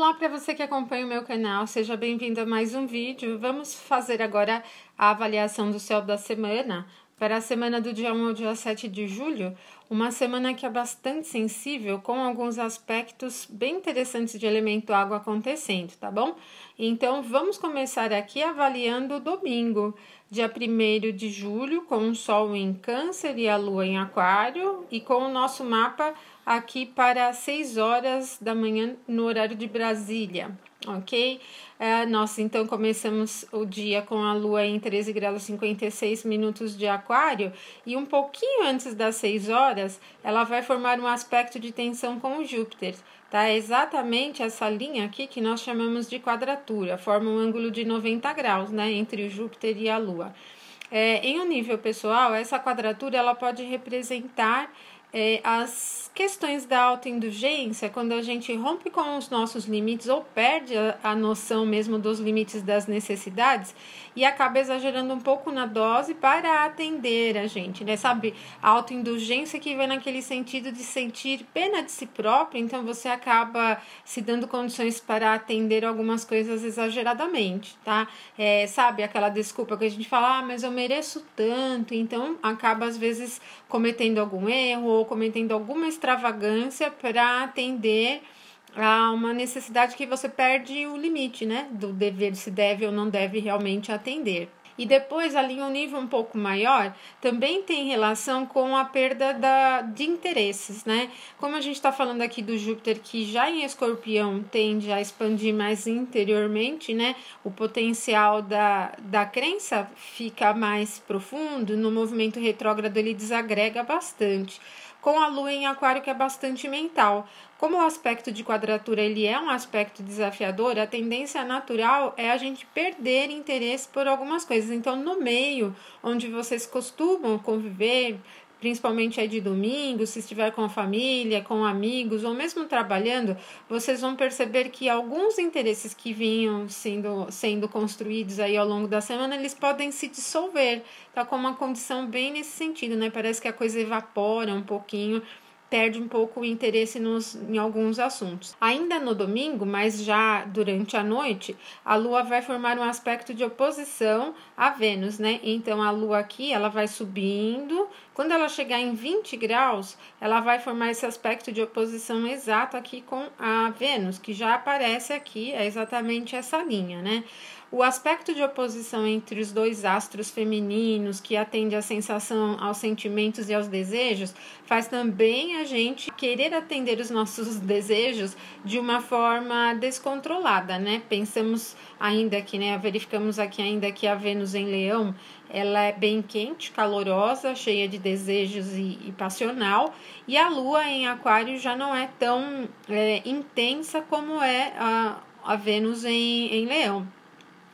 Olá para você que acompanha o meu canal, seja bem-vindo a mais um vídeo. Vamos fazer agora a avaliação do céu da semana, para a semana do dia 1 ao dia 7 de julho, uma semana que é bastante sensível, com alguns aspectos bem interessantes de elemento água acontecendo, tá bom? Então, vamos começar aqui avaliando o domingo, dia 1º de julho, com o Sol em Câncer e a Lua em Aquário, e com o nosso mapa aqui para 6 horas da manhã no horário de Brasília, ok? Nós então começamos o dia com a Lua em 13 graus e 56 minutos de Aquário, e um pouquinho antes das 6 horas ela vai formar um aspecto de tensão com o Júpiter, tá? É exatamente essa linha aqui que nós chamamos de quadratura, forma um ângulo de 90 graus, né, entre o Júpiter e a Lua. Em um nível pessoal, essa quadratura ela pode representar as questões da autoindulgência, quando a gente rompe com os nossos limites ou perde a noção mesmo dos limites das necessidades e acaba exagerando um pouco na dose para atender a gente, né? Sabe, a autoindulgência que vem naquele sentido de sentir pena de si próprio, então você acaba se dando condições para atender algumas coisas exageradamente, tá? Sabe, aquela desculpa que a gente fala, mas eu mereço tanto, então acaba às vezes cometendo algum erro ou cometendo alguma extravagância para atender a uma necessidade que você perde o limite, né, do dever, se deve ou não deve realmente atender. E depois, ali em um nível um pouco maior, também tem relação com a perda de interesses, né? Como a gente está falando aqui do Júpiter, que já em Escorpião tende a expandir mais interiormente, né? O potencial da crença fica mais profundo, no movimento retrógrado ele desagrega bastante. Com a Lua em Aquário, que é bastante mental. Como o aspecto de quadratura ele é um aspecto desafiador, a tendência natural é a gente perder interesse por algumas coisas. Então, no meio onde vocês costumam conviver, principalmente aí de domingo, se estiver com a família, com amigos ou mesmo trabalhando, vocês vão perceber que alguns interesses que vinham sendo construídos aí ao longo da semana, eles podem se dissolver, tá com uma condição bem nesse sentido, né? Parece que a coisa evapora um pouquinho, perde um pouco o interesse em alguns assuntos. Ainda no domingo, mas já durante a noite, a Lua vai formar um aspecto de oposição a Vênus, né? Então, a Lua aqui, ela vai subindo. Quando ela chegar em 20 graus, ela vai formar esse aspecto de oposição exato aqui com a Vênus, que já aparece aqui, é exatamente essa linha, né? O aspecto de oposição entre os dois astros femininos, que atende à sensação, aos sentimentos e aos desejos, faz também a gente querer atender os nossos desejos de uma forma descontrolada, né? Pensamos ainda que, né, verificamos aqui ainda que a Vênus em Leão, ela é bem quente, calorosa, cheia de desejos e passional, e a Lua em Aquário já não é tão intensa como é a Vênus em Leão.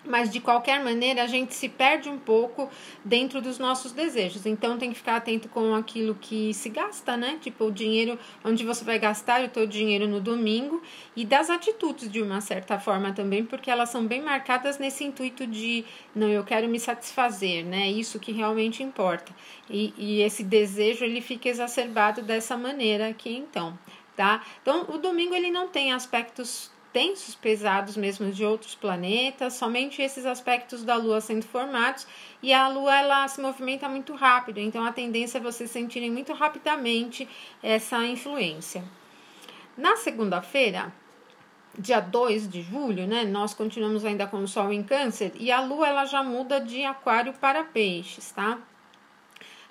Mas, de qualquer maneira, a gente se perde um pouco dentro dos nossos desejos. Então, tem que ficar atento com aquilo que se gasta, né? Tipo, o dinheiro, onde você vai gastar o teu dinheiro no domingo. E das atitudes, de uma certa forma, também, porque elas são bem marcadas nesse intuito de, não, eu quero me satisfazer, né? Isso que realmente importa. E esse desejo, ele fica exacerbado dessa maneira aqui, então, tá? Então, o domingo, ele não tem aspectos tensos, pesados mesmo de outros planetas, somente esses aspectos da Lua sendo formados, e a Lua ela se movimenta muito rápido, então a tendência é vocês sentirem muito rapidamente essa influência. Na segunda-feira, dia 2 de julho, né, nós continuamos ainda com o Sol em Câncer, e a Lua ela já muda de Aquário para Peixes, tá?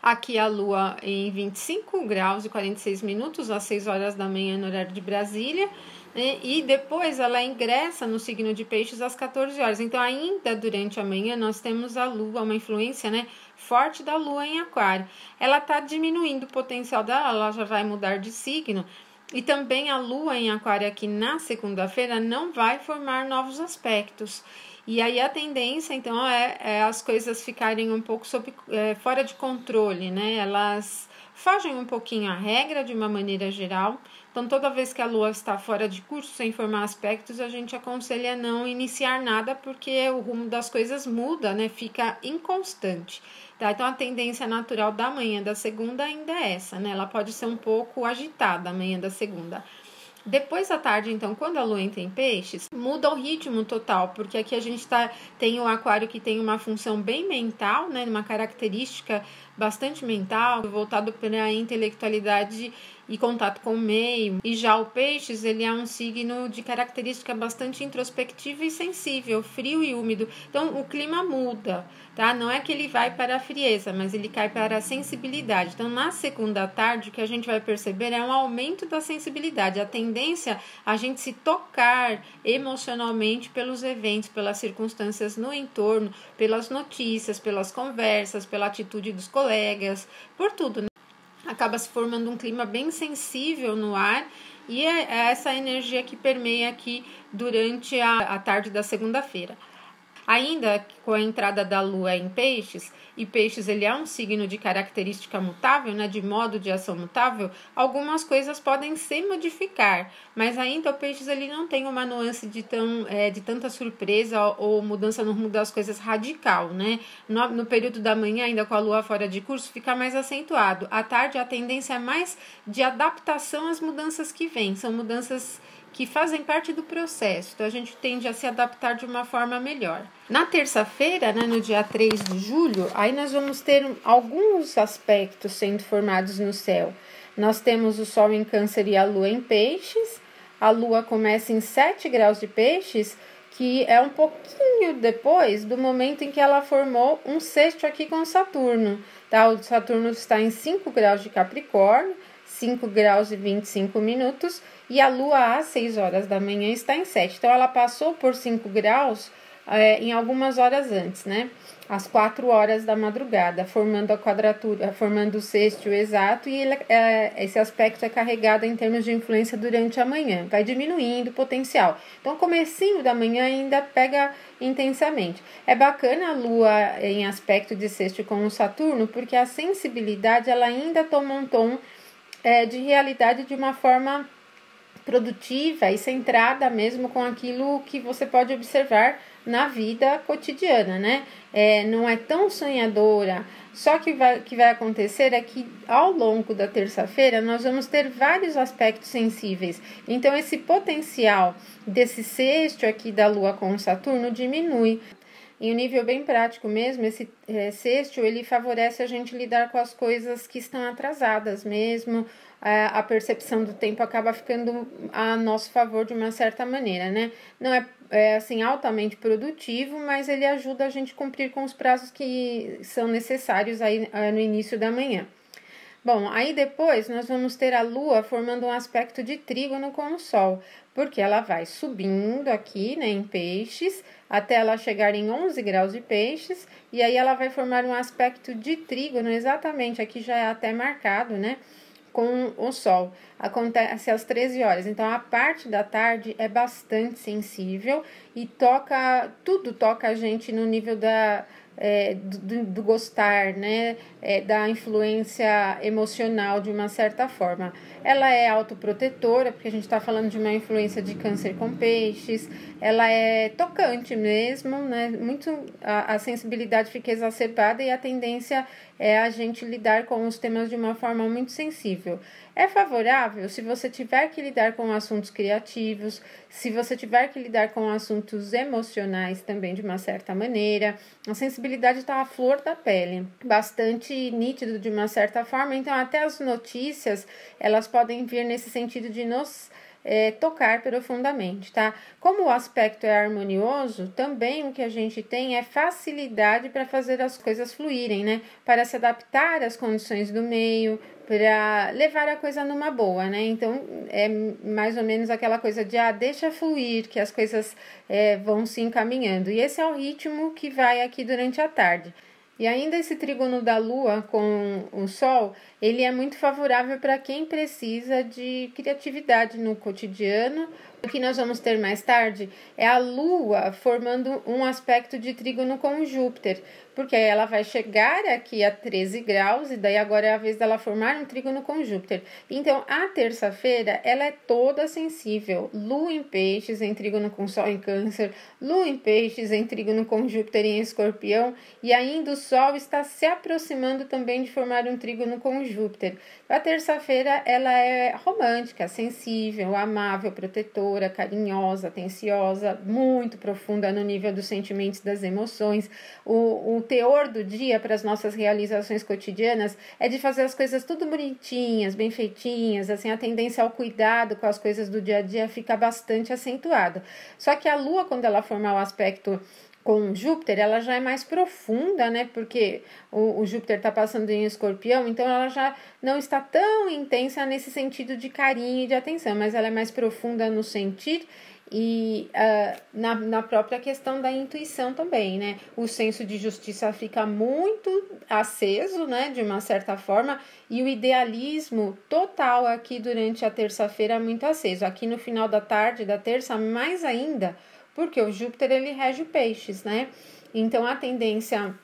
Aqui a Lua em 25 graus e 46 minutos, às 6 horas da manhã no horário de Brasília, né? E depois ela ingressa no signo de Peixes às 14 horas. Então, ainda durante a manhã, nós temos a Lua, uma influência, né, forte da Lua em Aquário. Ela está diminuindo o potencial dela, ela já vai mudar de signo. E também a Lua em Aquário aqui na segunda-feira não vai formar novos aspectos. E aí a tendência, então, é as coisas ficarem um pouco fora de controle, né? Elas fogem um pouquinho a regra de uma maneira geral. Então, toda vez que a Lua está fora de curso, sem formar aspectos, a gente aconselha não iniciar nada, porque o rumo das coisas muda, né? Fica inconstante. Tá? Então, a tendência natural da manhã da segunda ainda é essa, né? Ela pode ser um pouco agitada, a manhã da segunda. Depois da tarde, então, quando a lua entra em peixes, muda o ritmo total, porque aqui a gente tem o aquário que tem uma função bem mental, né, uma característica bastante mental, voltado para a intelectualidade e contato com o meio. E já o peixes, ele é um signo de característica bastante introspectiva e sensível, frio e úmido. Então, o clima muda, tá? Não é que ele vai para a frieza, mas ele cai para a sensibilidade. Então, na segunda tarde, o que a gente vai perceber é um aumento da sensibilidade, a tendência a gente se tocar emocionalmente pelos eventos, pelas circunstâncias no entorno, pelas notícias, pelas conversas, pela atitude dos colegas, por tudo, né? Acaba se formando um clima bem sensível no ar e é essa energia que permeia aqui durante a tarde da segunda-feira. Ainda com a entrada da lua em peixes, e peixes ele é um signo de característica mutável, né, de modo de ação mutável, algumas coisas podem se modificar, mas ainda o peixes ele não tem uma nuance de tanta surpresa ou mudança no rumo das coisas radical, né? No período da manhã, ainda com a lua fora de curso, fica mais acentuado. À tarde, a tendência é mais de adaptação às mudanças que vêm, são mudanças que fazem parte do processo, então a gente tende a se adaptar de uma forma melhor. Na terça-feira, né, no dia 3 de julho, aí nós vamos ter alguns aspectos sendo formados no céu. Nós temos o Sol em Câncer e a Lua em Peixes. A Lua começa em 7 graus de Peixes, que é um pouquinho depois do momento em que ela formou um sexto aqui com Saturno. Tá? O Saturno está em 5 graus de Capricórnio, 5 graus e 25 minutos, e a Lua às 6 horas da manhã está em 7. Então, ela passou por 5 graus em algumas horas antes, né? Às 4 horas da madrugada, formando a quadratura, formando o sextil exato, e esse aspecto é carregado em termos de influência durante a manhã, vai diminuindo o potencial. Então, comecinho da manhã ainda pega intensamente. É bacana a Lua em aspecto de sextil com o Saturno, porque a sensibilidade ela ainda toma um tom de realidade de uma forma produtiva e centrada mesmo com aquilo que você pode observar na vida cotidiana, né? Não é tão sonhadora. Só que que vai acontecer é que ao longo da terça-feira nós vamos ter vários aspectos sensíveis. Então esse potencial desse sexto aqui da Lua com o Saturno diminui. Em um nível bem prático mesmo, esse sextil, ele favorece a gente lidar com as coisas que estão atrasadas mesmo, a percepção do tempo acaba ficando a nosso favor de uma certa maneira, né? Não é assim, altamente produtivo, mas ele ajuda a gente a cumprir com os prazos que são necessários aí no início da manhã. Bom, aí depois nós vamos ter a Lua formando um aspecto de trígono com o Sol, porque ela vai subindo aqui, né, em Peixes, até ela chegar em 11 graus de Peixes, e aí ela vai formar um aspecto de trígono, exatamente, aqui já é até marcado, né, com o Sol. Acontece às 13 horas, então a parte da tarde é bastante sensível e tudo toca a gente no nível do gostar, né, da influência emocional de uma certa forma. Ela é autoprotetora, porque a gente está falando de uma influência de Câncer com Peixes, ela é tocante mesmo, né, a sensibilidade fica exacerbada e a tendência é a gente lidar com os temas de uma forma muito sensível. É favorável se você tiver que lidar com assuntos criativos, se você tiver que lidar com assuntos emocionais também de uma certa maneira. A sensibilidade está à flor da pele, bastante nítido de uma certa forma, então até as notícias elas podem vir nesse sentido de nos tocar profundamente, tá? Como o aspecto é harmonioso, também o que a gente tem é facilidade para fazer as coisas fluírem, né? Para se adaptar às condições do meio, para levar a coisa numa boa, né? Então, é mais ou menos aquela coisa de, deixa fluir, que as coisas vão se encaminhando. E esse é o ritmo que vai aqui durante a tarde. E ainda esse trígono da Lua com o Sol, ele é muito favorável para quem precisa de criatividade no cotidiano, O que nós vamos ter mais tarde é a Lua formando um aspecto de trígono com Júpiter, porque aí ela vai chegar aqui a 13 graus e daí agora é a vez dela formar um trígono com Júpiter. Então, a terça-feira, ela é toda sensível. Lua em Peixes, em trígono com Sol em Câncer, Lua em Peixes, em trígono com Júpiter em Escorpião, e ainda o Sol está se aproximando também de formar um trígono com Júpiter. A terça-feira, ela é romântica, sensível, amável, protetora, carinhosa, atenciosa, muito profunda no nível dos sentimentos, das emoções. O teor do dia para as nossas realizações cotidianas é de fazer as coisas tudo bonitinhas, bem feitinhas, assim, a tendência ao cuidado com as coisas do dia a dia fica bastante acentuada. Só que a Lua, quando ela formar o aspecto com Júpiter, ela já é mais profunda, né? Porque o Júpiter está passando em Escorpião, então ela já não está tão intensa nesse sentido de carinho e de atenção, mas ela é mais profunda no sentir e na própria questão da intuição também, né? O senso de justiça fica muito aceso, né? De uma certa forma, e o idealismo total aqui durante a terça-feira é muito aceso. Aqui no final da tarde da terça, mais ainda, porque o Júpiter ele rege Peixes, né? Então a tendência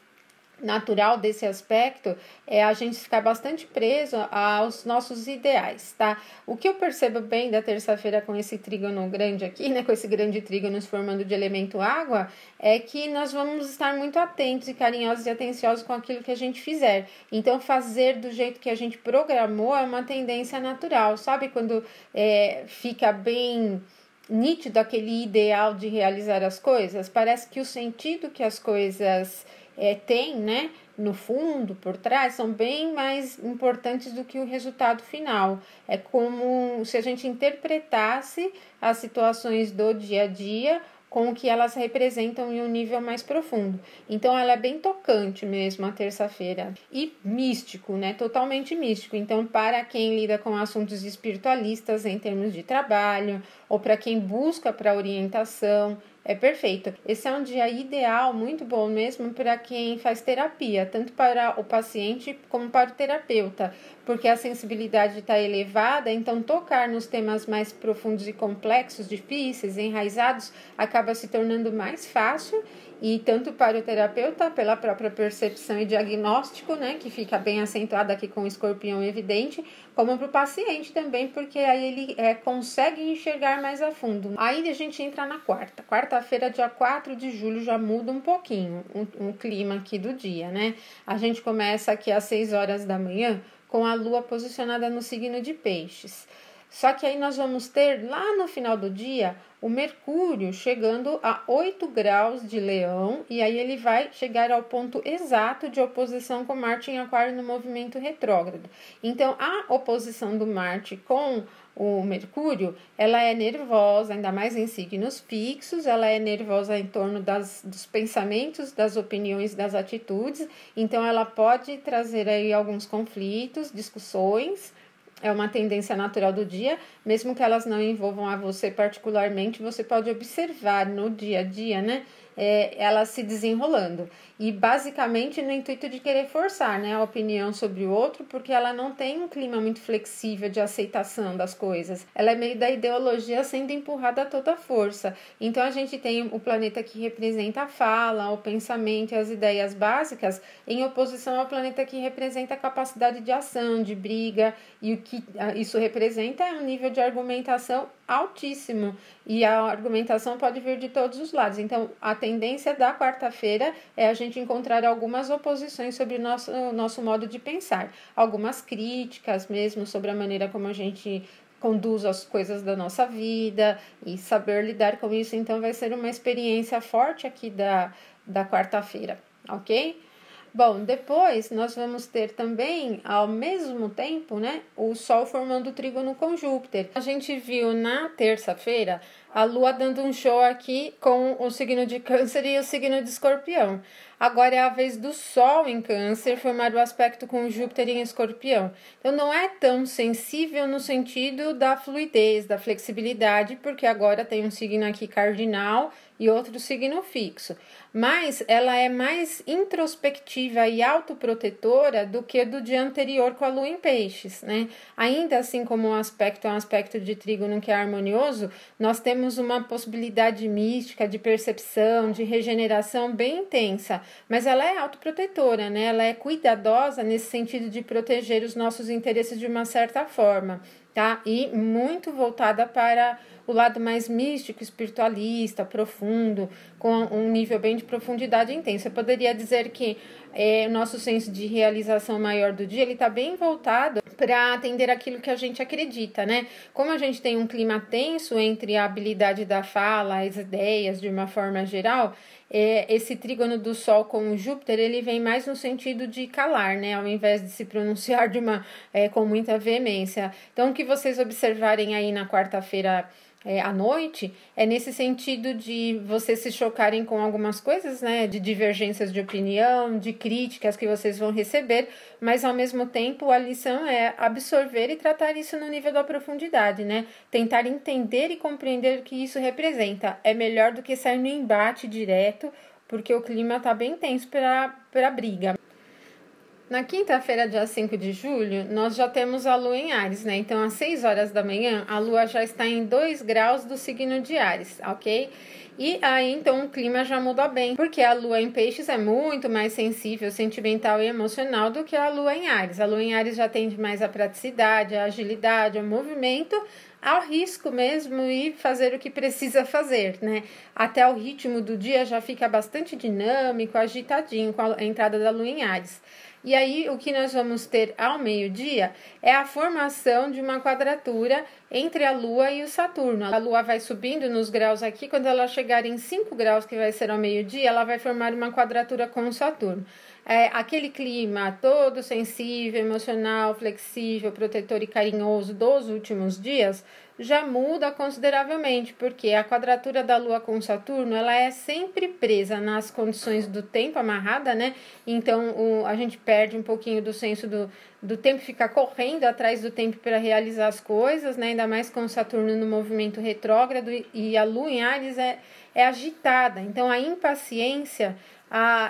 natural desse aspecto é a gente ficar bastante preso aos nossos ideais, tá? O que eu percebo bem da terça-feira com esse trígono grande aqui, né, com esse grande trígono nos formando de elemento água, é que nós vamos estar muito atentos e carinhosos e atenciosos com aquilo que a gente fizer. Então, fazer do jeito que a gente programou é uma tendência natural, sabe? Quando fica bem nítido aquele ideal de realizar as coisas, parece que o sentido que as coisas tem, né, no fundo, por trás, são bem mais importantes do que o resultado final. É como se a gente interpretasse as situações do dia a dia com o que elas representam em um nível mais profundo. Então, ela é bem tocante mesmo, a terça-feira. E místico, né? Totalmente místico. Então, para quem lida com assuntos espiritualistas em termos de trabalho, ou para quem busca para orientação, é perfeito. Esse é um dia ideal, muito bom mesmo, para quem faz terapia, tanto para o paciente como para o terapeuta, porque a sensibilidade está elevada, então tocar nos temas mais profundos e complexos, difíceis, enraizados, acaba se tornando mais fácil, e tanto para o terapeuta, pela própria percepção e diagnóstico, né, que fica bem acentuado aqui com o escorpião evidente, como para o paciente também, porque aí ele consegue enxergar mais a fundo. Aí a gente entra na quarta-feira, dia 4 de julho, já muda um pouquinho o clima aqui do dia, né? A gente começa aqui às 6 horas da manhã, com a Lua posicionada no signo de Peixes. Só que aí nós vamos ter, lá no final do dia, o Mercúrio chegando a 8 graus de Leão, e aí ele vai chegar ao ponto exato de oposição com Marte em Aquário no movimento retrógrado. Então, a oposição do Marte com o Mercúrio, ela é nervosa, ainda mais em signos fixos, ela é nervosa em torno dos pensamentos, das opiniões, das atitudes, então ela pode trazer aí alguns conflitos, discussões. É uma tendência natural do dia, mesmo que elas não envolvam a você particularmente, você pode observar no dia a dia, né? Ela se desenrolando. E basicamente no intuito de querer forçar, né, a opinião sobre o outro, porque ela não tem um clima muito flexível de aceitação das coisas. Ela é meio da ideologia sendo empurrada a toda força. Então a gente tem o planeta que representa a fala, o pensamento e as ideias básicas, em oposição ao planeta que representa a capacidade de ação, de briga, e o que isso representa é um nível de argumentação altíssimo, e a argumentação pode vir de todos os lados. Então, a tendência da quarta-feira é a gente encontrar algumas oposições sobre o nosso modo de pensar, algumas críticas mesmo sobre a maneira como a gente conduz as coisas da nossa vida e saber lidar com isso. Então, vai ser uma experiência forte aqui da quarta-feira, ok? Bom, depois nós vamos ter também, ao mesmo tempo, né, o Sol formando trígono com Júpiter. A gente viu na terça-feira a Lua dando um show aqui com o signo de Câncer e o signo de Escorpião. Agora é a vez do Sol em Câncer formar o aspecto com Júpiter em Escorpião. Então não é tão sensível no sentido da fluidez, da flexibilidade, porque agora tem um signo aqui cardinal e outro signo fixo. Mas ela é mais introspectiva e autoprotetora do que do dia anterior com a lua em peixes, né? Ainda assim como o aspecto é um aspecto de trígono que é harmonioso, nós temos uma possibilidade mística de percepção, de regeneração bem intensa, mas ela é autoprotetora, né? Ela é cuidadosa nesse sentido de proteger os nossos interesses de uma certa forma, tá? E muito voltada para o lado mais místico, espiritualista, profundo, com um nível bem de profundidade intensa. Eu poderia dizer que o nosso senso de realização maior do dia, ele está bem voltado para atender aquilo que a gente acredita, né? Como a gente tem um clima tenso entre a habilidade da fala, as ideias de uma forma geral, esse trígono do Sol com o Júpiter, ele vem mais no sentido de calar, né? Ao invés de se pronunciar com muita veemência. Então, o que vocês observarem aí na quarta-feira à noite, é nesse sentido de vocês se chocarem com algumas coisas, né, de divergências de opinião, de críticas que vocês vão receber, mas ao mesmo tempo a lição é absorver e tratar isso no nível da profundidade, né, tentar entender e compreender o que isso representa. É melhor do que sair no embate direto, porque o clima tá bem tenso para briga. Na quinta-feira, dia 5 de julho, nós já temos a Lua em Áries, né? Então, às 6 horas da manhã, a Lua já está em 2 graus do signo de Áries, ok? E aí, então, o clima já muda bem, porque a Lua em Peixes é muito mais sensível, sentimental e emocional do que a Lua em Áries. A Lua em Áries já tende mais à praticidade, à agilidade, ao movimento, ao risco mesmo e fazer o que precisa fazer, né? Até o ritmo do dia já fica bastante dinâmico, agitadinho com a entrada da Lua em Áries. E aí, o que nós vamos ter ao meio-dia é a formação de uma quadratura entre a Lua e o Saturno. A Lua vai subindo nos graus aqui, quando ela chegar em 5 graus, que vai ser ao meio-dia, ela vai formar uma quadratura com o Saturno. Aquele clima todo sensível, emocional, flexível, protetor e carinhoso dos últimos dias já muda consideravelmente, porque a quadratura da Lua com Saturno, ela é sempre presa nas condições do tempo, amarrada, né? Então, a gente perde um pouquinho do senso do tempo, ficar correndo atrás do tempo para realizar as coisas, né? Ainda mais com Saturno no movimento retrógrado e a Lua em Áries é agitada. Então, a impaciência,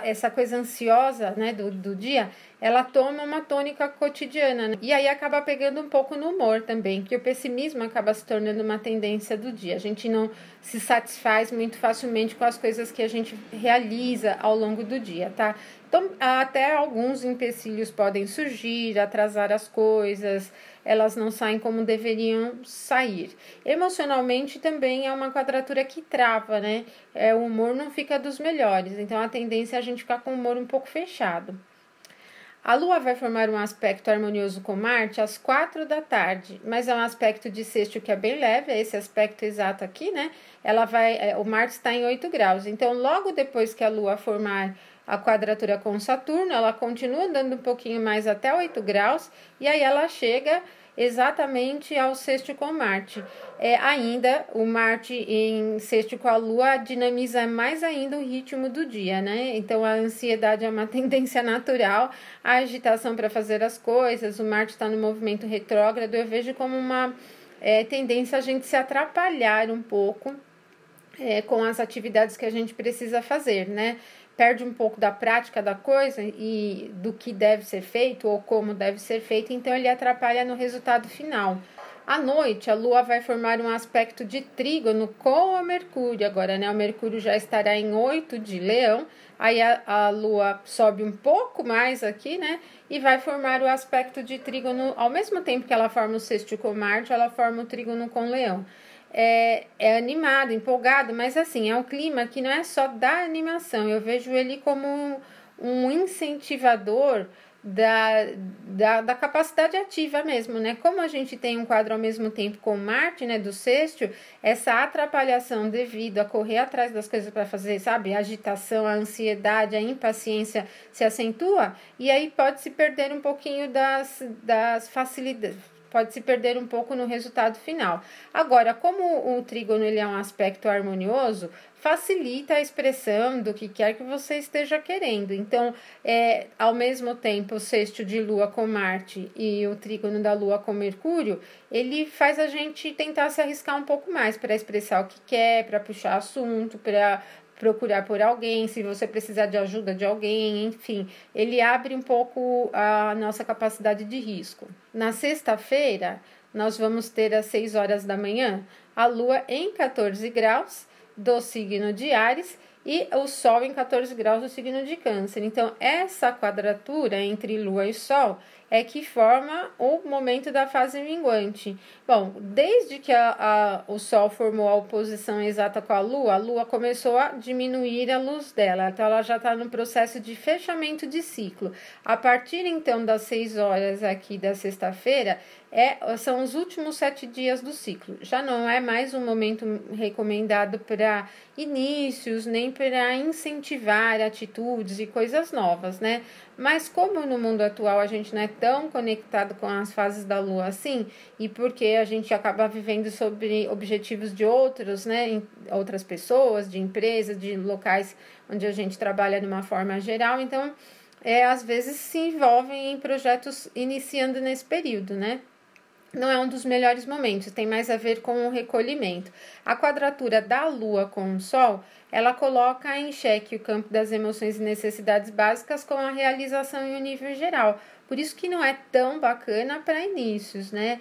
essa coisa ansiosa, né, do dia, ela toma uma tônica cotidiana, né? E aí acaba pegando um pouco no humor também, que o pessimismo acaba se tornando uma tendência do dia. A gente não se satisfaz muito facilmente com as coisas que a gente realiza ao longo do dia, tá? Então, até alguns empecilhos podem surgir, atrasar as coisas, elas não saem como deveriam sair. Emocionalmente também é uma quadratura que trava, né? O humor não fica dos melhores, então a tendência é a gente ficar com o humor um pouco fechado. A Lua vai formar um aspecto harmonioso com Marte às 4 da tarde, mas é um aspecto de sextil que é bem leve, é esse aspecto exato aqui, né? O Marte está em 8 graus, então logo depois que a Lua formar a quadratura com Saturno, ela continua andando um pouquinho mais até 8 graus, e aí ela chega exatamente ao sextil com Marte. Ainda o Marte em sextil com a Lua dinamiza mais ainda o ritmo do dia, né? Então a ansiedade é uma tendência natural, a agitação para fazer as coisas, o Marte está no movimento retrógrado, eu vejo como uma tendência a gente se atrapalhar um pouco com as atividades que a gente precisa fazer, né? Perde um pouco da prática da coisa e do que deve ser feito ou como deve ser feito, então ele atrapalha no resultado final. À noite, a Lua vai formar um aspecto de trígono com o Mercúrio agora, né? O Mercúrio já estará em 8 de Leão, aí a Lua sobe um pouco mais aqui, né? E vai formar o aspecto de trígono, ao mesmo tempo que ela forma o sextil com Marte, ela forma o trígono com Leão. É animado, empolgado, mas assim, é um clima que não é só da animação, eu vejo ele como um incentivador da capacidade ativa mesmo, né? Como a gente tem um quadro ao mesmo tempo com Marte, né, do sextil, essa atrapalhação devido a correr atrás das coisas para fazer, sabe? A agitação, a ansiedade, a impaciência se acentua e aí pode se perder um pouquinho das facilidades, pode se perder um pouco no resultado final. Agora, como o trígono ele é um aspecto harmonioso, facilita a expressão do que quer que você esteja querendo. Então, ao mesmo tempo, o sexto de Lua com Marte e o trígono da Lua com Mercúrio, ele faz a gente tentar se arriscar um pouco mais para expressar o que quer, para puxar assunto, para procurar por alguém, se você precisar de ajuda de alguém, enfim, ele abre um pouco a nossa capacidade de risco. Na sexta-feira, nós vamos ter às 6 horas da manhã a Lua em 14 graus do signo de Áries e o Sol em 14 graus do signo de Câncer. Então, essa quadratura entre Lua e Sol é que forma o momento da fase minguante. Bom, desde que o Sol formou a oposição exata com a Lua começou a diminuir a luz dela. Então, ela já está no processo de fechamento de ciclo. A partir, então, das 6 horas aqui da sexta-feira, são os últimos 7 dias do ciclo. Já não é mais um momento recomendado para inícios, nem para incentivar atitudes e coisas novas, né? Mas como no mundo atual a gente não é tão conectado com as fases da Lua assim, e porque a gente acaba vivendo sobre objetivos de outros, né? Outras pessoas, de empresas, de locais onde a gente trabalha de uma forma geral, então às vezes se envolvem em projetos iniciando nesse período, né? Não é um dos melhores momentos, tem mais a ver com o recolhimento. A quadratura da Lua com o Sol, ela coloca em xeque o campo das emoções e necessidades básicas com a realização em um nível geral. Por isso que não é tão bacana para inícios, né?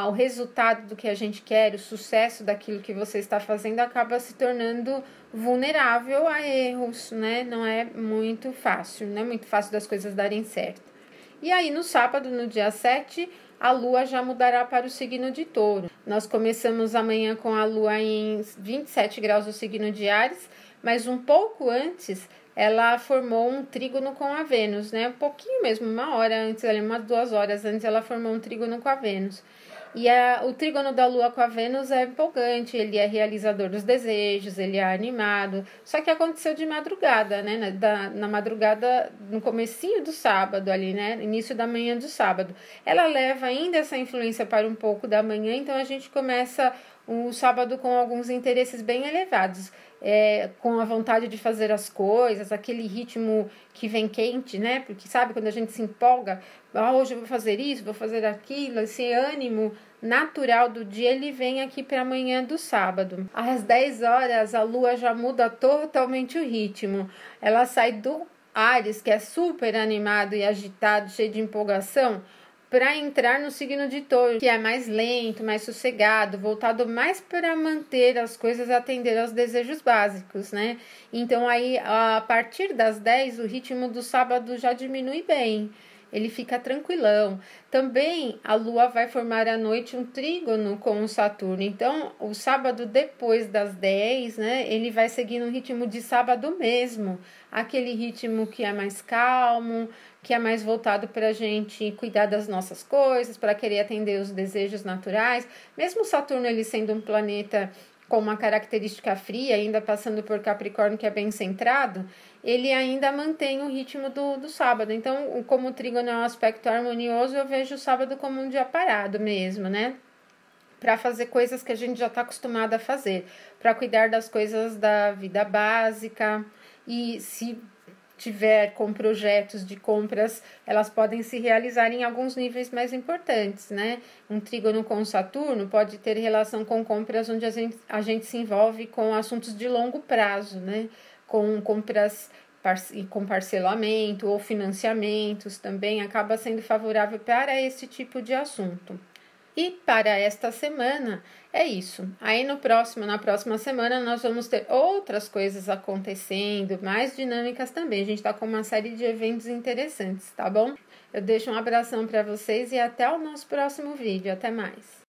O resultado do que a gente quer, o sucesso daquilo que você está fazendo acaba se tornando vulnerável a erros, né? Não é muito fácil, não é muito fácil das coisas darem certo. E aí, no sábado, no dia 7, a Lua já mudará para o signo de Touro. Nós começamos amanhã com a Lua em 27 graus do signo de Áries, mas um pouco antes ela formou um trígono com a Vênus, né? Um pouquinho mesmo, uma hora antes, umas 2 horas antes, ela formou um trígono com a Vênus. E o trígono da Lua com a Vênus é empolgante, ele é realizador dos desejos, ele é animado. Só que aconteceu de madrugada, né? Na madrugada, no comecinho do sábado ali, né? Início da manhã do sábado. Ela leva ainda essa influência para um pouco da manhã, então a gente começa o sábado com alguns interesses bem elevados. Com a vontade de fazer as coisas, aquele ritmo que vem quente, né? Porque sabe, quando a gente se empolga, hoje eu vou fazer isso, vou fazer aquilo, esse ânimo natural do dia, ele vem aqui para amanhã do sábado. Às 10 horas, a Lua já muda totalmente o ritmo. Ela sai do Áries, que é super animado e agitado, cheio de empolgação, para entrar no signo de Touro, que é mais lento, mais sossegado, voltado mais para manter as coisas, atender aos desejos básicos, né? Então aí, a partir das 10, o ritmo do sábado já diminui bem, ele fica tranquilão. Também a Lua vai formar à noite um trígono com o Saturno, então o sábado depois das 10, né, ele vai seguir no ritmo de sábado mesmo, aquele ritmo que é mais calmo, que é mais voltado para a gente cuidar das nossas coisas, para querer atender os desejos naturais. Mesmo Saturno ele sendo um planeta com uma característica fria, ainda passando por Capricórnio, que é bem centrado, ele ainda mantém o ritmo do sábado. Então, como o trígono é um aspecto harmonioso, eu vejo o sábado como um dia parado mesmo, né? Para fazer coisas que a gente já está acostumado a fazer, para cuidar das coisas da vida básica. E se tiver com projetos de compras, elas podem se realizar em alguns níveis mais importantes, né? Um trígono com Saturno pode ter relação com compras onde a gente se envolve com assuntos de longo prazo, né? Com compras com parcelamento ou financiamentos também acaba sendo favorável para esse tipo de assunto. E para esta semana é isso. Aí na próxima semana nós vamos ter outras coisas acontecendo, mais dinâmicas também. A gente está com uma série de eventos interessantes, tá bom? Eu deixo um abração para vocês e até o nosso próximo vídeo. Até mais!